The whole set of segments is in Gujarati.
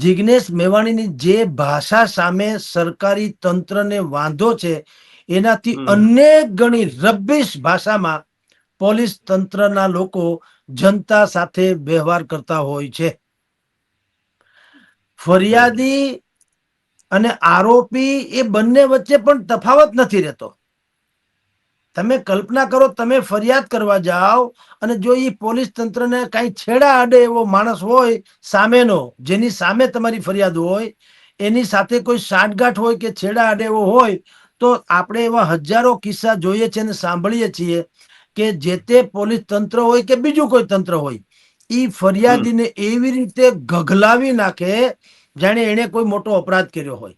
જિગ્નેશ મેવાણીની જે ભાષા સામે સરકારી તંત્રને વાંધો છે એનાથી અનેક ગણી રબ્બિશ ભાષામાં પોલીસ તંત્રના લોકો જનતા સાથે વ્યવહાર કરતા હોય છે. ફરિયાદી અને આરોપી એ બંને વચ્ચે પણ તફાવત નથી રહેતો. તમે કલ્પના કરો, તમે ફરિયાદ કરવા જાઓ અને જો એ પોલીસ તંત્રને કઈ છેડા અડે એવો માણસ હોય સામેનો, જેની સામે તમારી ફરિયાદ હોય, એની સાથે કોઈ સાંઠગાંઠ હોય કે છેડા અડે એવો હોય, તો આપણે એવા હજારો કિસ્સા જોઈએ છે અને સાંભળીએ છીએ કે જે તે પોલીસ તંત્ર હોય કે બીજું કોઈ તંત્ર હોય, ઈ ફરિયાદીને એવી રીતે ગગલાવી નાખે જાણે એને કોઈ મોટો અપરાધ કર્યો હોય.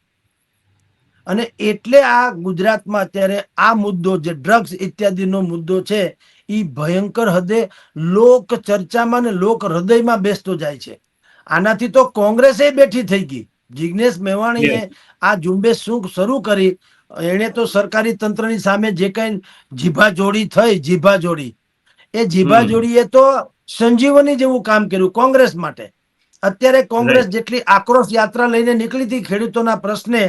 અને એટલે આ ગુજરાતમાં અત્યારે આ મુદ્દો જે ડ્રગ્સ ઇત્યાદિનો મુદ્દો છે એ ભયંકર હદે લોક ચર્ચામાં ને લોક હૃદયમાં બેસતો જાય છે. આનાથી તો કોંગ્રેસે બેઠી થઈ ગઈ. જિગ્નેશ મેવાણીએ આ ઝુંબેશ શું શરૂ કરી, એને તો સરકારી તંત્રની સામે જે કઈ જીભાજોડી થઈ, જીભાજોડી, એ જીભાજોડીએ તો સંજીવની જેવું કામ કર્યું કોંગ્રેસ માટે. અત્યારે કોંગ્રેસ જેટલી આક્રોશ યાત્રા લઈને નીકળી હતી ખેડૂતોના પ્રશ્ને,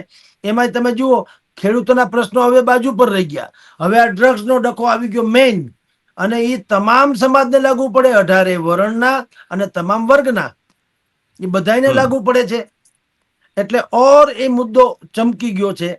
એમાં તમે જુઓ ખેડૂતોના પ્રશ્નો હવે બાજુ પર રહી ગયા. હવે આ ડ્રગ્સ નો ડખો આવી ગયો મેઇન, અને એ તમામ સમાજને લાગુ પડે, 18 વર્ણના અને તમામ વર્ગના, એ બધાને લાગુ પડે છે. એટલે ઓર એ મુદ્દો ચમકી ગયો છે.